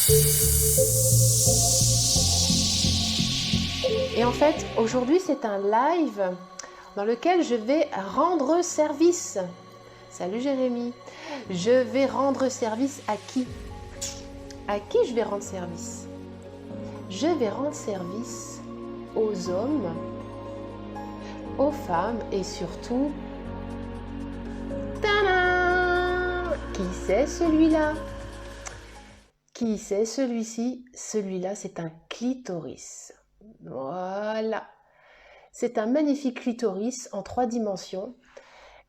Et en fait, aujourd'hui, c'est un live dans lequel je vais rendre service. Salut Jérémy. Je vais rendre service à qui? À qui je vais rendre service? Je vais rendre service aux hommes, aux femmes et surtout... Tadam! Qui c'est celui-là? Qui c'est celui-ci? Celui-là, c'est un clitoris. Voilà. C'est un magnifique clitoris en 3 dimensions.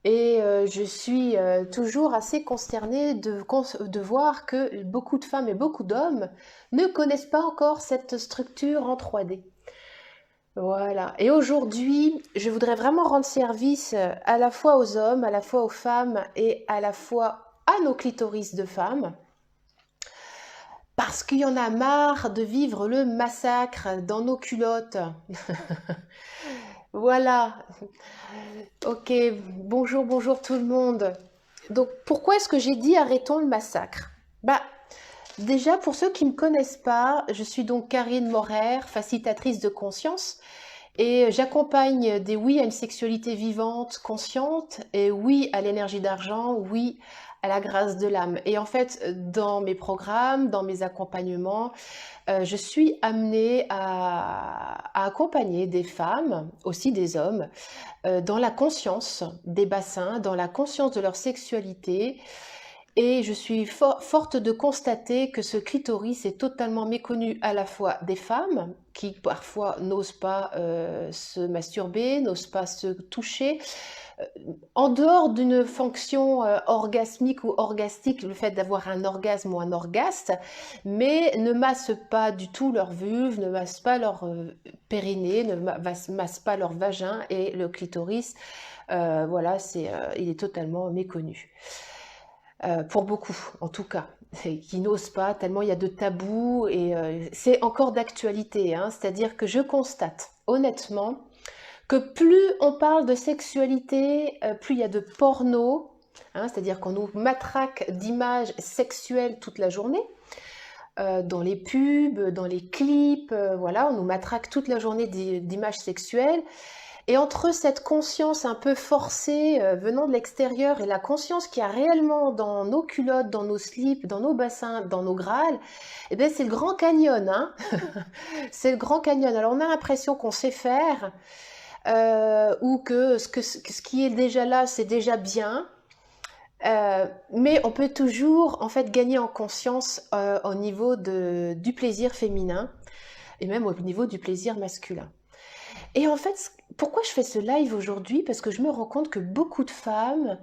Et je suis toujours assez consternée de voir que beaucoup de femmes et beaucoup d'hommes ne connaissent pas encore cette structure en 3D. Voilà. Et aujourd'hui, je voudrais vraiment rendre service à la fois aux hommes, à la fois aux femmes et à la fois à nos clitoris de femmes. Parce qu'il y en a marre de vivre le massacre dans nos culottes. Voilà. Ok, bonjour, bonjour tout le monde. Donc, pourquoi est-ce que j'ai dit arrêtons le massacre? Bah, déjà, pour ceux qui ne me connaissent pas, je suis donc Karine Morer, facilitatrice de conscience, et j'accompagne des oui à une sexualité vivante, consciente, et oui à l'énergie d'argent, oui à la grâce de l'âme. Et en fait, dans mes programmes, dans mes accompagnements, je suis amenée à accompagner des femmes, aussi des hommes, dans la conscience des bassins, dans la conscience de leur sexualité. Et je suis forte de constater que ce clitoris est totalement méconnu à la fois des femmes, qui parfois n'osent pas se masturber, n'osent pas se toucher, en dehors d'une fonction orgasmique ou orgastique, le fait d'avoir un orgasme ou un orgaste, mais ne massent pas du tout leur vulve, ne massent pas leur périnée, ne massent pas leur vagin, et le clitoris, voilà, il est totalement méconnu. Pour beaucoup, en tout cas, qui n'osent pas, tellement il y a de tabous, et c'est encore d'actualité, hein, c'est-à-dire que je constate, honnêtement, que plus on parle de sexualité, plus il y a de porno, hein, c'est-à-dire qu'on nous matraque d'images sexuelles toute la journée, dans les pubs, dans les clips, voilà, on nous matraque toute la journée d'images sexuelles. Et entre cette conscience un peu forcée venant de l'extérieur et la conscience qu'il y a réellement dans nos culottes, dans nos slips, dans nos bassins, dans nos grâles, eh bien c'est le Grand Canyon, hein. C'est le Grand Canyon. Alors on a l'impression qu'on sait faire, ou que ce qui est déjà là, c'est déjà bien. Mais on peut toujours en fait gagner en conscience au niveau du plaisir féminin et même au niveau du plaisir masculin. Et en fait, pourquoi je fais ce live aujourd'hui? Parce que je me rends compte que beaucoup de femmes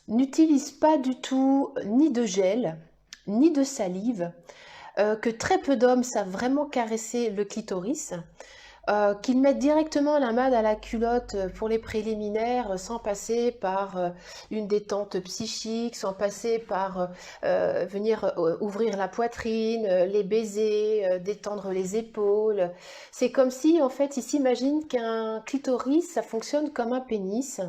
n'utilisent pas du tout ni de gel, ni de salive, que très peu d'hommes savent vraiment caresser le clitoris, qu'ils mettent directement la main à la culotte pour les préliminaires sans passer par une détente psychique, sans passer par venir ouvrir la poitrine, les baisers, détendre les épaules. C'est comme si en fait ils s'imaginent qu'un clitoris ça fonctionne comme un pénis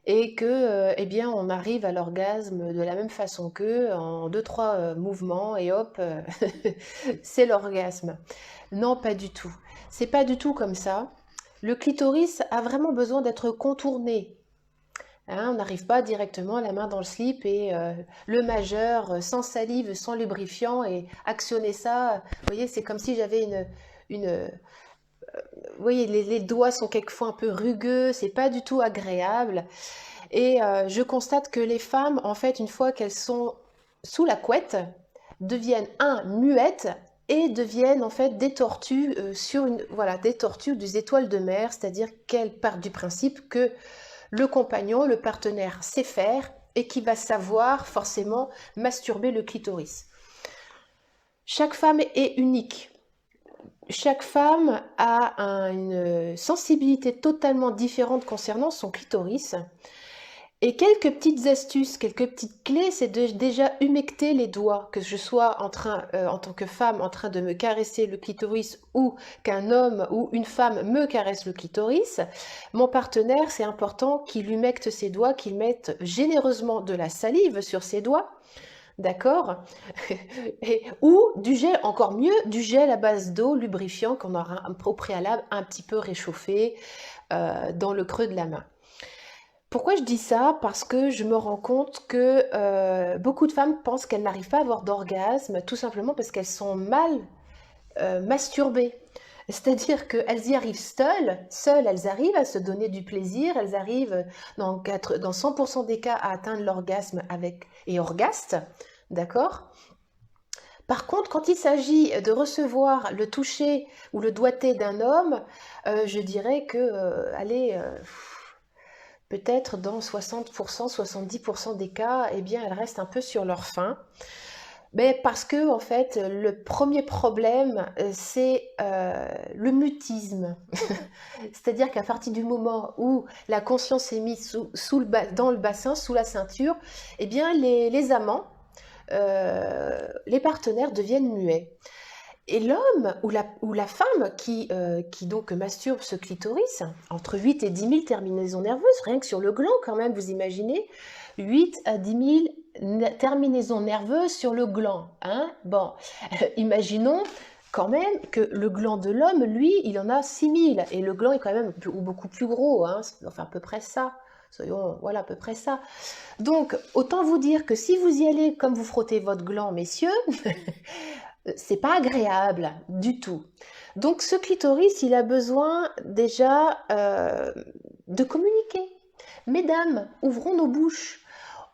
et que eh bien on arrive à l'orgasme de la même façon qu'eux en 2-3 mouvements et hop c'est l'orgasme. Non, pas du tout. C'est pas du tout comme ça. Le clitoris a vraiment besoin d'être contourné. Hein, on n'arrive pas directement la main dans le slip et le majeur sans salive, sans lubrifiant et actionner ça. Vous voyez, c'est comme si j'avais vous voyez, les doigts sont quelquefois un peu rugueux, c'est pas du tout agréable. Et je constate que les femmes, en fait, une fois qu'elles sont sous la couette, deviennent muettes et deviennent en fait des tortues voilà, des tortues, des étoiles de mer, c'est-à-dire qu'elles partent du principe que le compagnon, le partenaire sait faire et qui va savoir forcément masturber le clitoris. Chaque femme est unique. Chaque femme a une sensibilité totalement différente concernant son clitoris. Et quelques petites astuces, quelques petites clés, c'est de déjà humecter les doigts, que je sois en tant que femme, en train de me caresser le clitoris ou qu'un homme ou une femme me caresse le clitoris. Mon partenaire, c'est important qu'il humecte ses doigts, qu'il mette généreusement de la salive sur ses doigts, d'accord? Ou du gel, encore mieux, du gel à base d'eau lubrifiant qu'on aura au préalable un petit peu réchauffé dans le creux de la main. Pourquoi je dis ça? Parce que je me rends compte que beaucoup de femmes pensent qu'elles n'arrivent pas à avoir d'orgasme, tout simplement parce qu'elles sont mal masturbées. C'est-à-dire qu'elles y arrivent seules, elles arrivent à se donner du plaisir, elles arrivent dans 100% des cas à atteindre l'orgasme et orgaste, d'accord? Par contre, quand il s'agit de recevoir le toucher ou le doigté d'un homme, je dirais que, allez, peut-être dans 60%, 70% des cas, eh bien, elles restent un peu sur leur faim. Mais parce que, en fait, le premier problème, c'est le mutisme. C'est-à-dire qu'à partir du moment où la conscience est mise dans le bassin, sous la ceinture, eh bien, les amants, les partenaires deviennent muets. Et l'homme ou la femme qui donc masturbe ce clitoris, entre 8 et 10 000 terminaisons nerveuses, rien que sur le gland quand même, vous imaginez, 8 à 10 000 terminaisons nerveuses sur le gland. Hein, bon, imaginons quand même que le gland de l'homme, lui, il en a 6 000. Et le gland est quand même beaucoup plus gros, hein, enfin à peu près ça. Soyons, voilà, à peu près ça. Donc, autant vous dire que si vous y allez comme vous frottez votre gland, messieurs, c'est pas agréable du tout. Donc ce clitoris, il a besoin déjà de communiquer. Mesdames, ouvrons nos bouches,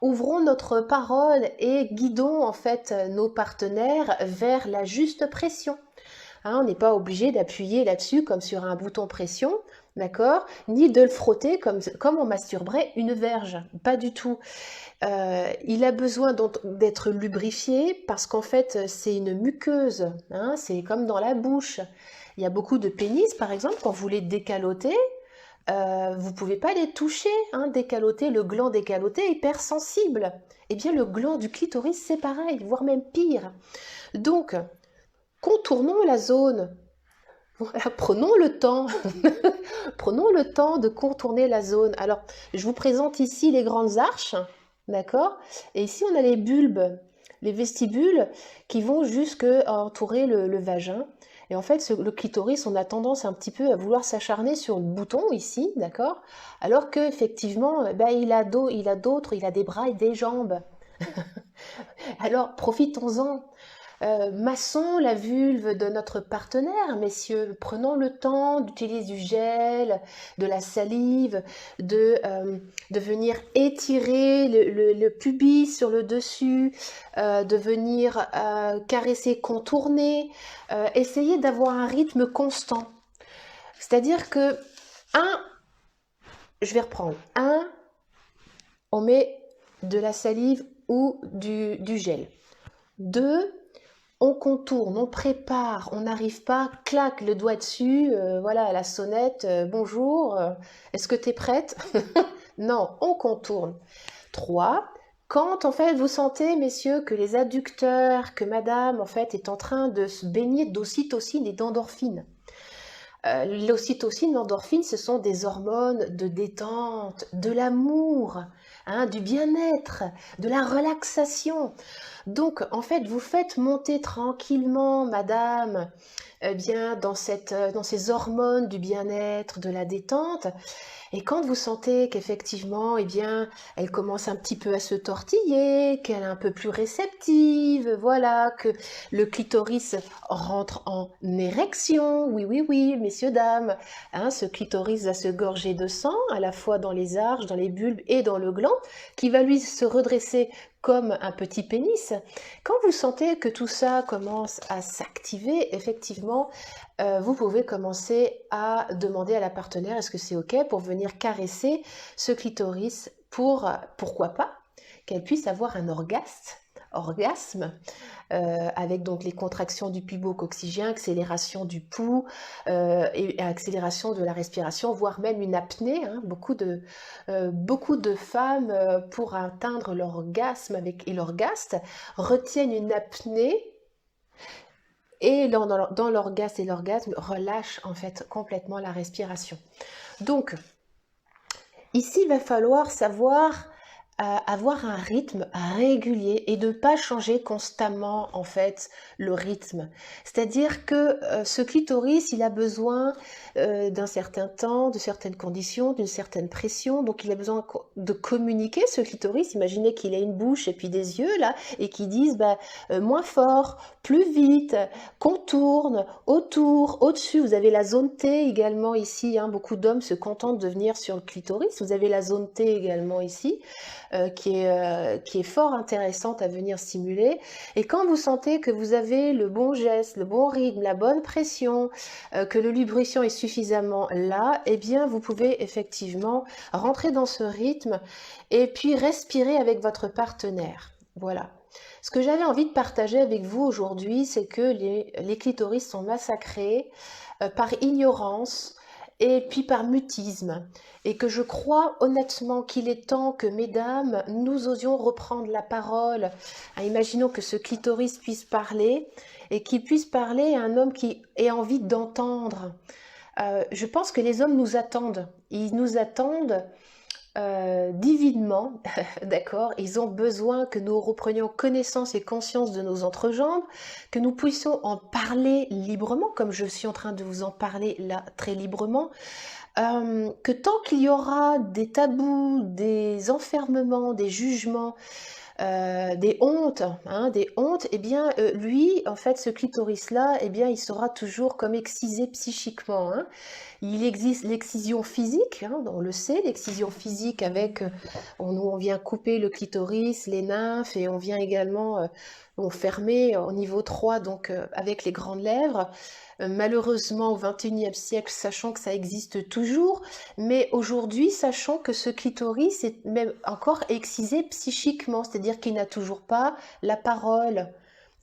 ouvrons notre parole et guidons en fait nos partenaires vers la juste pression. Hein, on n'est pas obligé d'appuyer là-dessus comme sur un bouton pression, d'accord? Ni de le frotter comme on masturberait une verge, pas du tout. Il a besoin d'être lubrifié parce qu'en fait, c'est une muqueuse, hein, c'est comme dans la bouche. Il y a beaucoup de pénis, par exemple, quand vous les décalotez, vous ne pouvez pas les toucher, hein, décaloter, le gland décaloté est hypersensible. Eh bien, le gland du clitoris, c'est pareil, voire même pire. Donc, contournons la zone. Voilà, prenons le temps. Prenons le temps de contourner la zone. Alors, je vous présente ici les grandes arches, d'accord? Et ici, on a les bulbes, les vestibules qui vont jusque entourer le vagin. Et en fait, le clitoris, on a tendance un petit peu à vouloir s'acharner sur le bouton ici, d'accord? Alors qu'effectivement, ben, il a des bras et des jambes. Alors, profitons-en. Massons la vulve de notre partenaire, messieurs. Prenons le temps d'utiliser du gel, de la salive, de venir étirer le pubis sur le dessus, de venir caresser, contourner, essayer d'avoir un rythme constant. C'est-à-dire que, je vais reprendre. On met de la salive ou du gel. 2, on contourne, on prépare, on n'arrive pas, claque le doigt dessus, voilà, la sonnette, bonjour, est-ce que tu es prête? Non, on contourne. 3, quand en fait vous sentez, messieurs, que les adducteurs, que madame en fait est en train de se baigner d'ocytocine et d'endorphine. L'ocytocine, l'endorphine, ce sont des hormones de détente, de l'amour, hein, du bien-être, de la relaxation. Donc, en fait, vous faites monter tranquillement, madame, bien, dans ces hormones du bien-être, de la détente. Et quand vous sentez qu'effectivement, eh bien, elle commence un petit peu à se tortiller, qu'elle est un peu plus réceptive, voilà, que le clitoris rentre en érection, oui, oui, oui, messieurs, dames, hein, ce clitoris va se gorger de sang, à la fois dans les arches, dans les bulbes et dans le gland, qui va lui se redresser comme un petit pénis. Quand vous sentez que tout ça commence à s'activer, effectivement, vous pouvez commencer à demander à la partenaire est-ce que c'est OK pour venir caresser ce clitoris pourquoi pas, qu'elle puisse avoir un orgasme avec donc les contractions du pubococcygien, accélération du pouls et accélération de la respiration, voire même une apnée. Hein. Beaucoup de femmes, pour atteindre l'orgasme et l'orgaste, retiennent une apnée et dans l'orgasme et l'orgasme relâchent en fait complètement la respiration. Donc, ici, il va falloir savoir avoir un rythme régulier et de ne pas changer constamment en fait le rythme. C'est-à-dire que ce clitoris, il a besoin d'un certain temps, de certaines conditions, d'une certaine pression. Donc il a besoin de communiquer ce clitoris. Imaginez qu'il a une bouche et puis des yeux là et qui disent bah, moins fort, plus vite, contourne, autour, au-dessus. Vous avez la zone T également ici. Hein. Beaucoup d'hommes se contentent de venir sur le clitoris. Vous avez la zone T également ici. Qui est fort intéressante à venir stimuler. Et quand vous sentez que vous avez le bon geste, le bon rythme, la bonne pression, que le lubrifiant est suffisamment là, eh bien vous pouvez effectivement rentrer dans ce rythme et puis respirer avec votre partenaire. Voilà. Ce que j'avais envie de partager avec vous aujourd'hui, c'est que les clitoris sont massacrés par ignorance, et puis par mutisme, et que je crois honnêtement qu'il est temps que, mesdames, nous osions reprendre la parole. Imaginons que ce clitoris puisse parler, et qu'il puisse parler à un homme qui ait envie d'entendre. Je pense que les hommes nous attendent. Ils nous attendent divinement, d'accord. Ils ont besoin que nous reprenions connaissance et conscience de nos entrejambes, que nous puissions en parler librement, comme je suis en train de vous en parler là très librement, que tant qu'il y aura des tabous, des enfermements, des jugements, des hontes, eh bien, lui, en fait, ce clitoris-là, eh bien, il sera toujours comme excisé psychiquement. Hein. Il existe l'excision physique, hein, on le sait, l'excision physique avec, on vient couper le clitoris, les nymphes, et on vient également on fermer au niveau 3, donc avec les grandes lèvres. Malheureusement, au XXIe siècle, sachant que ça existe toujours, mais aujourd'hui, sachant que ce clitoris est même encore excisé psychiquement, c'est-à-dire qu'il n'a toujours pas la parole.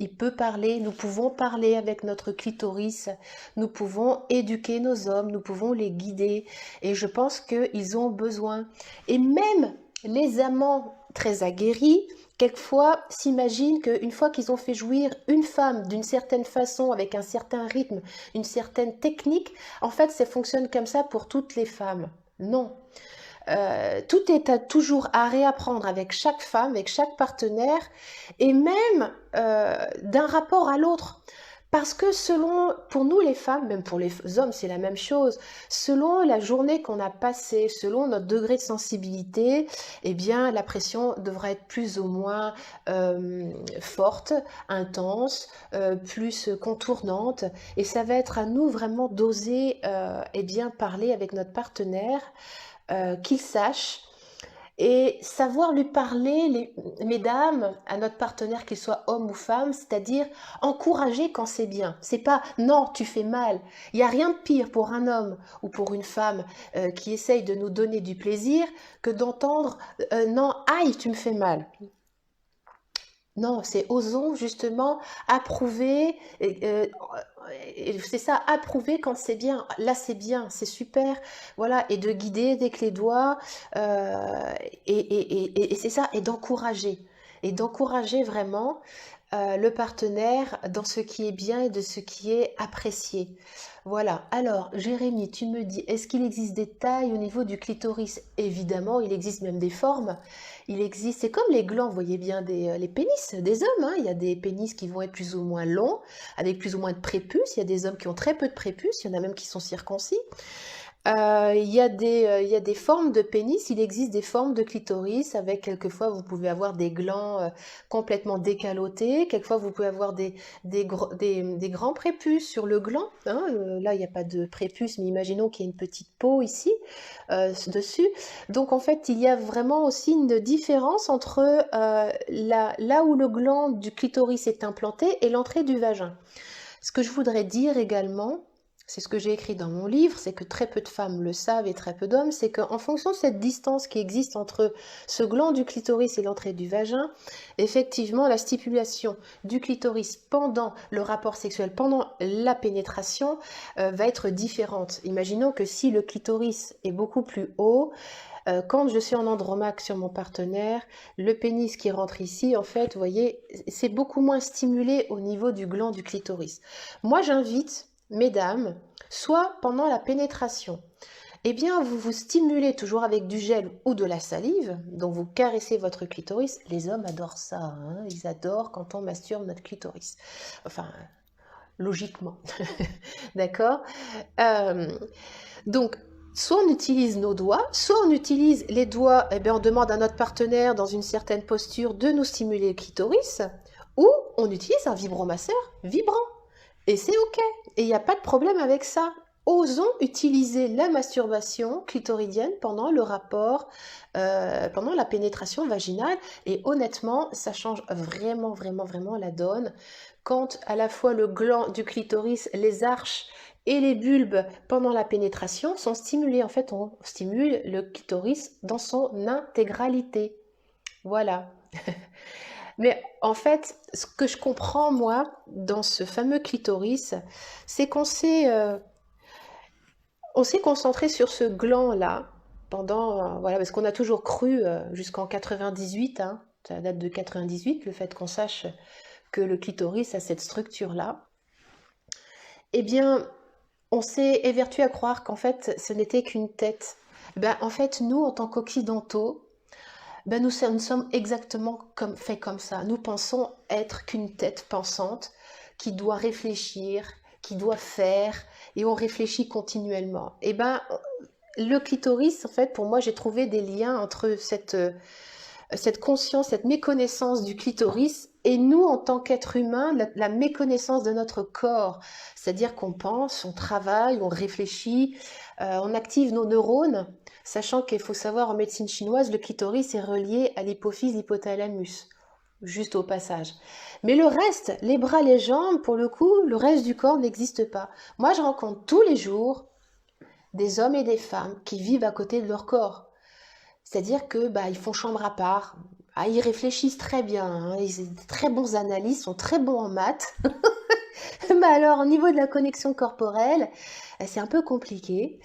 Il peut parler, nous pouvons parler avec notre clitoris, nous pouvons éduquer nos hommes, nous pouvons les guider, et je pense qu'ils ont besoin. Et même les amants très aguerris, quelquefois s'imaginent qu'une fois qu'ils ont fait jouir une femme d'une certaine façon, avec un certain rythme, une certaine technique, en fait ça fonctionne comme ça pour toutes les femmes. Non. Tout est toujours à réapprendre avec chaque femme, avec chaque partenaire, et même d'un rapport à l'autre. Parce que selon, pour nous les femmes, même pour les hommes c'est la même chose, selon la journée qu'on a passée, selon notre degré de sensibilité, eh bien la pression devra être plus ou moins forte, intense, plus contournante, et ça va être à nous vraiment d'oser eh bien parler avec notre partenaire, qu'il sache et savoir lui parler, mesdames, à notre partenaire, qu'il soit homme ou femme, c'est-à-dire encourager quand c'est bien. C'est pas non, tu fais mal. Il n'y a rien de pire pour un homme ou pour une femme qui essaye de nous donner du plaisir que d'entendre non, aïe, tu me fais mal. Non, c'est osons justement approuver, c'est ça, approuver quand c'est bien. Là, c'est bien, c'est super, voilà, et de guider avec les doigts, et c'est ça, et d'encourager vraiment le partenaire dans ce qui est bien et de ce qui est apprécié. Voilà. Alors, Jérémy, tu me dis, est-ce qu'il existe des tailles au niveau du clitoris? Évidemment, il existe même des formes. Il existe, c'est comme les glands, vous voyez bien les pénis des hommes. Hein. Il y a des pénis qui vont être plus ou moins longs, avec plus ou moins de prépuce. Il y a des hommes qui ont très peu de prépuce. Il y en a même qui sont circoncis. Il y a des formes de pénis, il existe des formes de clitoris avec quelquefois vous pouvez avoir des glands complètement décalotés, quelquefois vous pouvez avoir des grands prépuces sur le gland. Hein, là, il n'y a pas de prépuce, mais imaginons qu'il y a une petite peau ici, dessus. Donc en fait, il y a vraiment aussi une différence entre là où le gland du clitoris est implanté et l'entrée du vagin. Ce que je voudrais dire également, c'est ce que j'ai écrit dans mon livre, c'est que très peu de femmes le savent et très peu d'hommes, c'est qu'en fonction de cette distance qui existe entre ce gland du clitoris et l'entrée du vagin, effectivement, la stipulation du clitoris pendant le rapport sexuel, pendant la pénétration, va être différente. Imaginons que si le clitoris est beaucoup plus haut, quand je suis en andromaque sur mon partenaire, le pénis qui rentre ici, en fait, vous voyez, c'est beaucoup moins stimulé au niveau du gland du clitoris. Moi, j'invite mesdames, soit pendant la pénétration, eh bien, vous vous stimulez toujours avec du gel ou de la salive, donc vous caressez votre clitoris. Les hommes adorent ça, hein, ils adorent quand on masturbe notre clitoris. Enfin, logiquement, d'accord. Euh, donc, soit on utilise nos doigts, soit on utilise les doigts, eh bien, on demande à notre partenaire dans une certaine posture de nous stimuler le clitoris, ou on utilise un vibromasseur vibrant. Et c'est OK. Et il n'y a pas de problème avec ça. Osons utiliser la masturbation clitoridienne pendant le rapport, pendant la pénétration vaginale. Et honnêtement, ça change vraiment, vraiment, vraiment la donne. Quand à la fois le gland du clitoris, les arches et les bulbes pendant la pénétration sont stimulés. En fait, on stimule le clitoris dans son intégralité. Voilà. Mais en fait, ce que je comprends, moi, dans ce fameux clitoris, c'est on s'est concentré sur ce gland-là pendant, voilà, parce qu'on a toujours cru jusqu'en 98, hein, ça date de 98, le fait qu'on sache que le clitoris a cette structure-là. Eh bien, on s'est évertué à croire qu'en fait, ce n'était qu'une tête. Ben, en fait, nous, en tant qu'occidentaux, ben nous sommes exactement faits comme ça. Nous pensons être qu'une tête pensante qui doit réfléchir, qui doit faire, et on réfléchit continuellement. Et ben, le clitoris, en fait, pour moi, j'ai trouvé des liens entre cette conscience, cette méconnaissance du clitoris et nous, en tant qu'êtres humains, la méconnaissance de notre corps. C'est-à-dire qu'on pense, on travaille, on réfléchit, on active nos neurones, sachant qu'il faut savoir, en médecine chinoise, le clitoris est relié à l'hypophyse, l'hypothalamus. Juste au passage. Mais le reste, les bras, les jambes, pour le coup, le reste du corps n'existe pas. Moi, je rencontre tous les jours des hommes et des femmes qui vivent à côté de leur corps. C'est-à-dire que bah, ils font chambre à part. Ah, ils réfléchissent très bien, hein, ils sont très bons analystes, sont très bons en maths. Mais alors, au niveau de la connexion corporelle, c'est un peu compliqué.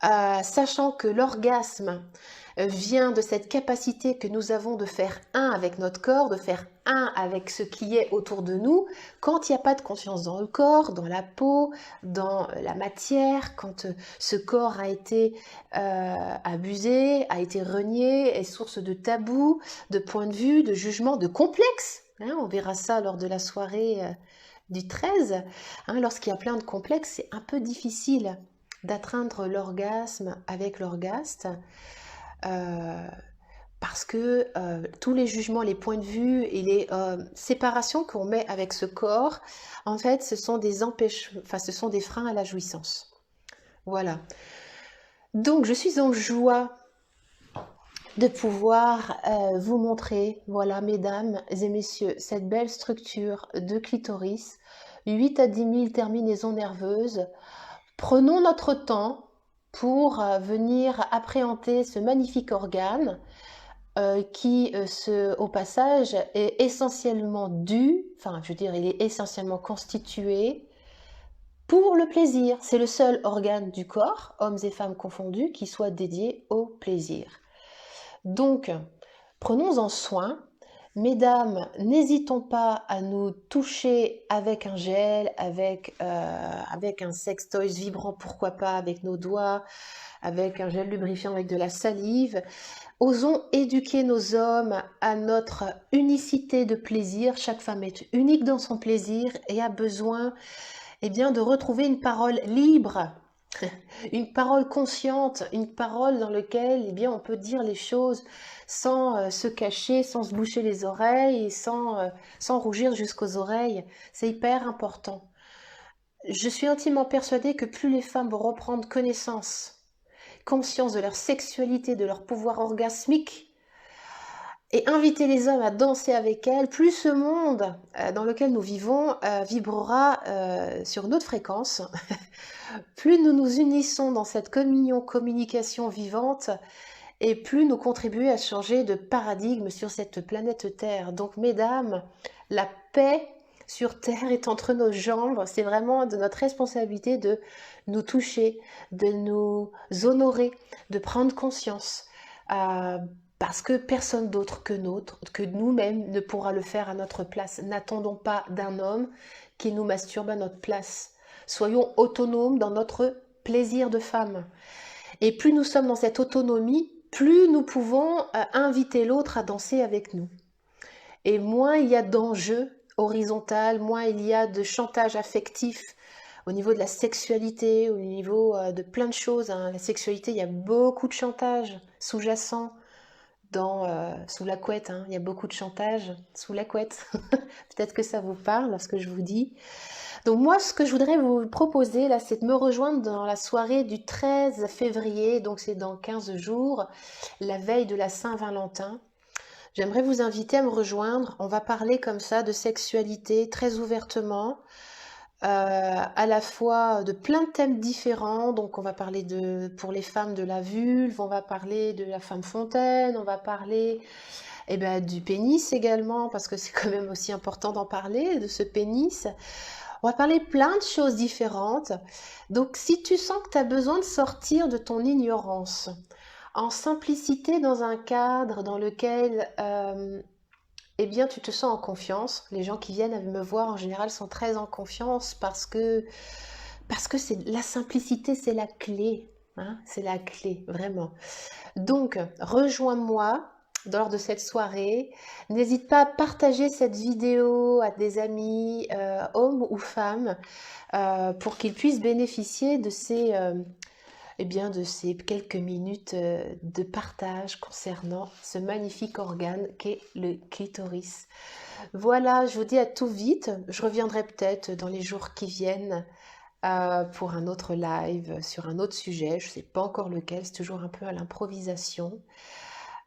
Sachant que l'orgasme vient de cette capacité que nous avons de faire un avec notre corps, de faire un avec ce qui est autour de nous, quand il n'y a pas de conscience dans le corps, dans la peau, dans la matière, quand ce corps a été abusé, a été renié, est source de tabous, de points de vue, de jugements, de complexes. Hein, on verra ça lors de la soirée du 13. Hein, lorsqu'il y a plein de complexes, c'est un peu difficile d'atteindre l'orgasme avec l'orgaste, euh, parce que tous les jugements, les points de vue et les séparations qu'on met avec ce corps, en fait, ce sont des enfin, ce sont des freins à la jouissance. Voilà. Donc, je suis en joie de pouvoir vous montrer, voilà, mesdames et messieurs, cette belle structure de clitoris, 8 à 10 000 terminaisons nerveuses. Prenons notre temps pour venir appréhender ce magnifique organe qui, au passage, est essentiellement enfin, je veux dire, il est essentiellement constitué pour le plaisir. C'est le seul organe du corps, hommes et femmes confondus, qui soit dédié au plaisir. Donc, prenons-en soin. Mesdames, n'hésitons pas à nous toucher avec un gel, avec un sextoys vibrant, pourquoi pas, avec nos doigts, avec un gel lubrifiant, avec de la salive. Osons éduquer nos hommes à notre unicité de plaisir. Chaque femme est unique dans son plaisir et a besoin, eh bien, de retrouver une parole libre, une parole consciente, une parole dans laquelle, eh bien, on peut dire les choses sans se cacher, sans se boucher les oreilles, sans rougir jusqu'aux oreilles. C'est hyper important. Je suis intimement persuadée que plus les femmes vont reprendre conscience de leur sexualité, de leur pouvoir orgasmique, et inviter les hommes à danser avec elles, plus ce monde dans lequel nous vivons vibrera sur une autre fréquence, plus nous nous unissons dans cette communication vivante, et plus nous contribuons à changer de paradigme sur cette planète Terre. Donc, mesdames, la paix sur Terre est entre nos jambes. C'est vraiment de notre responsabilité de nous toucher, de nous honorer, de prendre conscience. Parce que personne d'autre que nous-mêmes ne pourra le faire à notre place. N'attendons pas d'un homme qui nous masturbe à notre place. Soyons autonomes dans notre plaisir de femme. Et plus nous sommes dans cette autonomie, plus nous pouvons inviter l'autre à danser avec nous. Et moins il y a d'enjeux horizontal, moins il y a de chantage affectif au niveau de la sexualité, au niveau de plein de choses, hein. La sexualité, il y a beaucoup de chantage sous-jacent sous la couette, hein. Il y a beaucoup de chantage sous la couette. Peut-être que ça vous parle, ce que je vous dis. Donc moi, ce que je voudrais vous proposer, là, c'est de me rejoindre dans la soirée du 13 février, donc c'est dans 15 jours, la veille de la Saint-Valentin. J'aimerais vous inviter à me rejoindre. On va parler comme ça de sexualité très ouvertement, à la fois de plein de thèmes différents. Donc on va parler pour les femmes de la vulve, on va parler de la femme fontaine, on va parler du pénis également, parce que c'est quand même aussi important d'en parler, de ce pénis. On va parler plein de choses différentes. Donc si tu sens que tu as besoin de sortir de ton ignorance, en simplicité dans un cadre dans lequel tu te sens en confiance. Les gens qui viennent me voir en général sont très en confiance parce que c'est la simplicité, c'est la clé, hein, c'est la clé, vraiment. Donc, rejoins-moi lors de cette soirée. N'hésite pas à partager cette vidéo à des amis, hommes ou femmes, pour qu'ils puissent bénéficier de ces quelques minutes de partage concernant ce magnifique organe qu'est le clitoris. Voilà, je vous dis à tout vite. Je reviendrai peut-être dans les jours qui viennent pour un autre live sur un autre sujet. Je ne sais pas encore lequel, c'est toujours un peu à l'improvisation.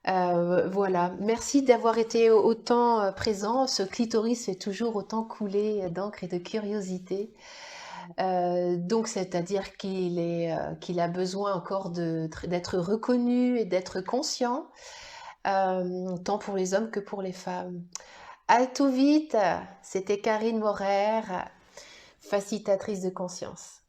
Voilà, merci d'avoir été autant présent. Ce clitoris fait toujours autant couler d'encre et de curiosité. Donc, c'est-à-dire qu'il a besoin encore d'être reconnu et d'être conscient, tant pour les hommes que pour les femmes. À tout vite, c'était Karine Morer, facilitatrice de conscience.